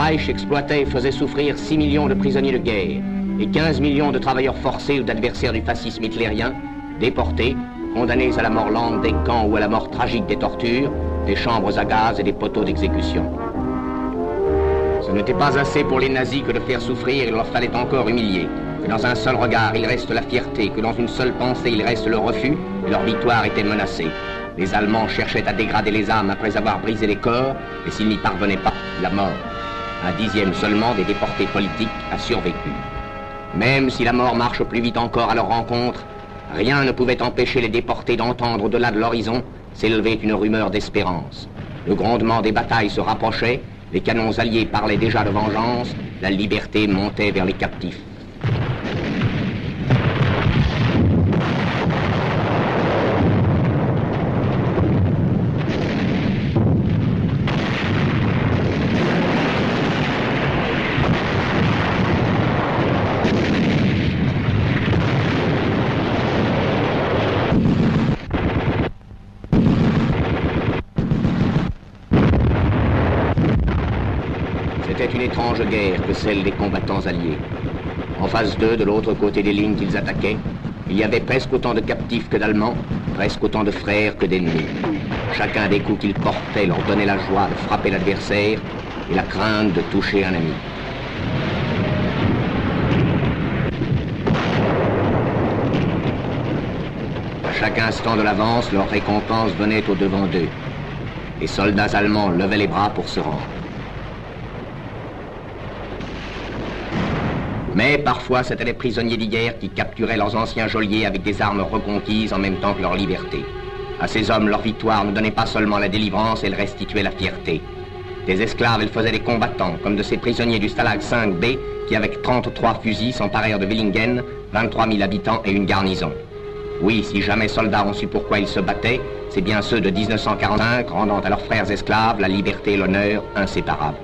Reich exploitait et faisait souffrir 6 millions de prisonniers de guerre et 15 millions de travailleurs forcés ou d'adversaires du fascisme hitlérien, déportés, condamnés à la mort lente des camps ou à la mort tragique des tortures, des chambres à gaz et des poteaux d'exécution. Ce n'était pas assez pour les nazis que de faire souffrir, il leur fallait encore humilier. Que dans un seul regard il reste la fierté, que dans une seule pensée il reste le refus, et leur victoire était menacée. Les Allemands cherchaient à dégrader les âmes après avoir brisé les corps, et s'ils n'y parvenaient pas, la mort. Un dixième seulement des déportés politiques a survécu. Même si la mort marche plus vite encore à leur rencontre, rien ne pouvait empêcher les déportés d'entendre au-delà de l'horizon s'élever une rumeur d'espérance. Le grondement des batailles se rapprochait, les canons alliés parlaient déjà de vengeance, la liberté montait vers les captifs. C'était une étrange guerre que celle des combattants alliés. En phase 2, de l'autre côté des lignes qu'ils attaquaient, il y avait presque autant de captifs que d'Allemands, presque autant de frères que d'ennemis. Chacun des coups qu'ils portaient leur donnait la joie de frapper l'adversaire et la crainte de toucher un ami. À chaque instant de l'avance, leur récompense venait au-devant d'eux. Les soldats allemands levaient les bras pour se rendre. Mais parfois, c'étaient les prisonniers d'hier qui capturaient leurs anciens geôliers avec des armes reconquises en même temps que leur liberté. À ces hommes, leur victoire ne donnait pas seulement la délivrance, elle restituait la fierté. Des esclaves, elles faisaient des combattants, comme de ces prisonniers du Stalag 5B qui, avec 33 fusils, s'emparèrent de Villingen, 23 000 habitants et une garnison. Oui, si jamais soldats ont su pourquoi ils se battaient, c'est bien ceux de 1945, rendant à leurs frères esclaves la liberté et l'honneur inséparables.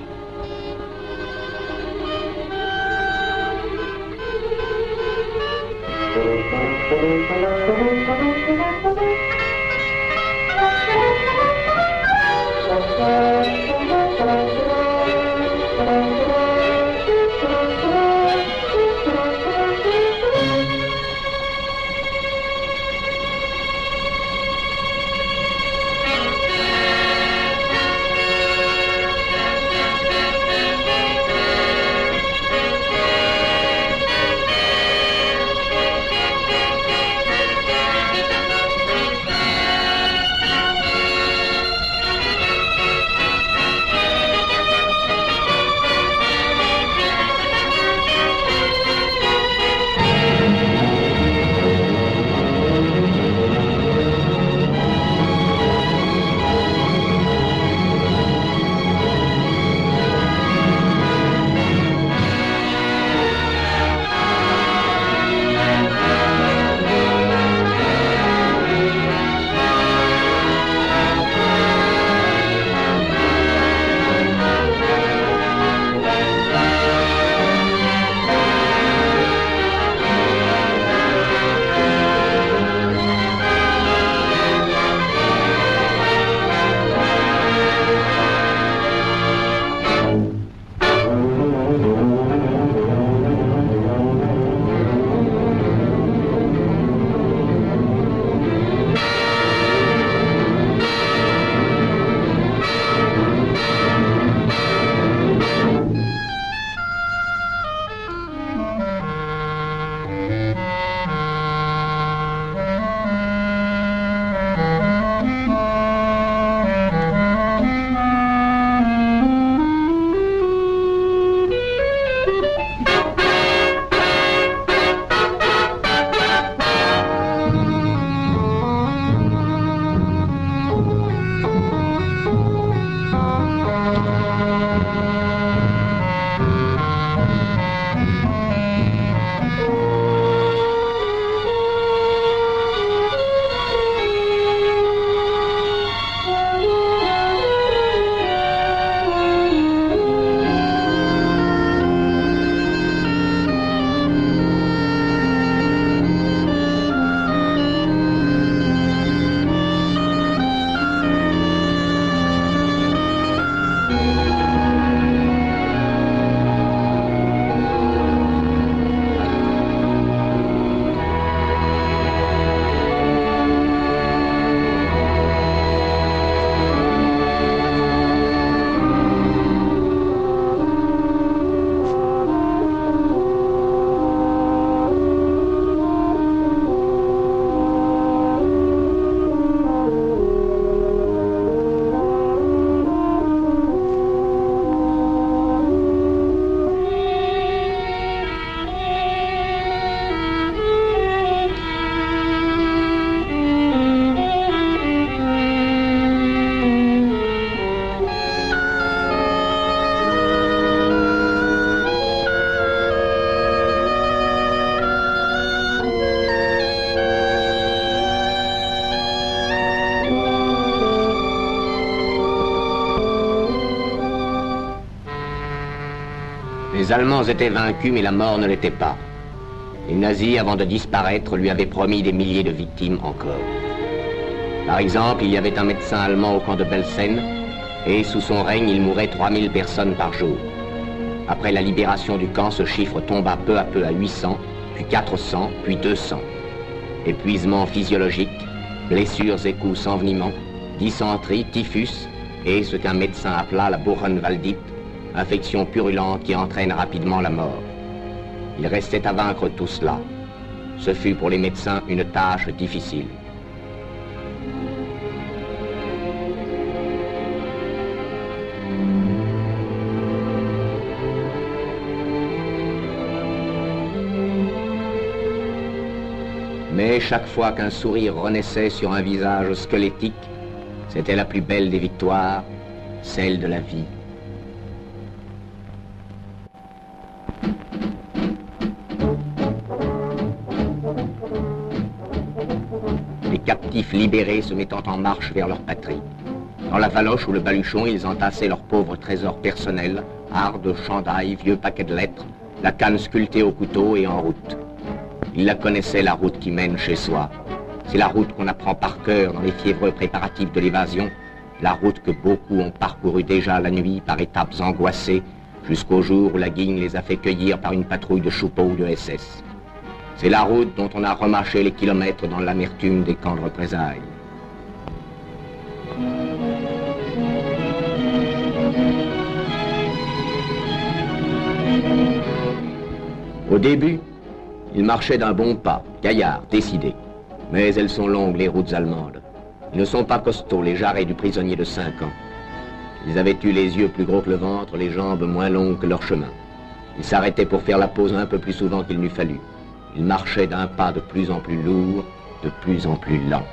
Les Allemands étaient vaincus, mais la mort ne l'était pas. Les nazis, avant de disparaître, lui avaient promis des milliers de victimes encore. Par exemple, il y avait un médecin allemand au camp de Belsen, et sous son règne, il mourait 3000 personnes par jour. Après la libération du camp, ce chiffre tomba peu à peu à 800, puis 400, puis 200. Épuisement physiologique, blessures et coups sans veniment, dysenterie, typhus, et ce qu'un médecin appela la Buchenwaldite, infection purulente qui entraîne rapidement la mort. Il restait à vaincre tout cela. Ce fut pour les médecins une tâche difficile. Mais chaque fois qu'un sourire renaissait sur un visage squelettique, c'était la plus belle des victoires, celle de la vie. Les captifs libérés se mettant en marche vers leur patrie. Dans la valoche ou le baluchon, ils entassaient leurs pauvres trésors personnels, hardes, chandails, vieux paquets de lettres, la canne sculptée au couteau et en route. Ils la connaissaient, la route qui mène chez soi. C'est la route qu'on apprend par cœur dans les fiévreux préparatifs de l'évasion, la route que beaucoup ont parcourue déjà la nuit par étapes angoissées, jusqu'au jour où la guigne les a fait cueillir par une patrouille de choupeaux ou de SS. C'est la route dont on a remâché les kilomètres dans l'amertume des camps de représailles. Au début, ils marchaient d'un bon pas, gaillards, décidés. Mais elles sont longues, les routes allemandes. Ils ne sont pas costauds, les jarrets du prisonnier de 5 ans. Ils avaient eu les yeux plus gros que le ventre, les jambes moins longues que leur chemin. Ils s'arrêtaient pour faire la pause un peu plus souvent qu'il n'eût fallu. Ils marchaient d'un pas de plus en plus lourd, de plus en plus lent.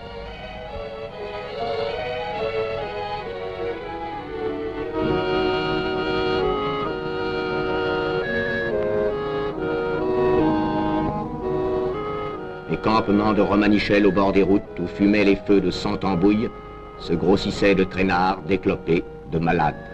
Les campements de Romanichel au bord des routes où fumaient les feux de 100 embouilles se grossissaient de traînards, d'éclopés, de malades.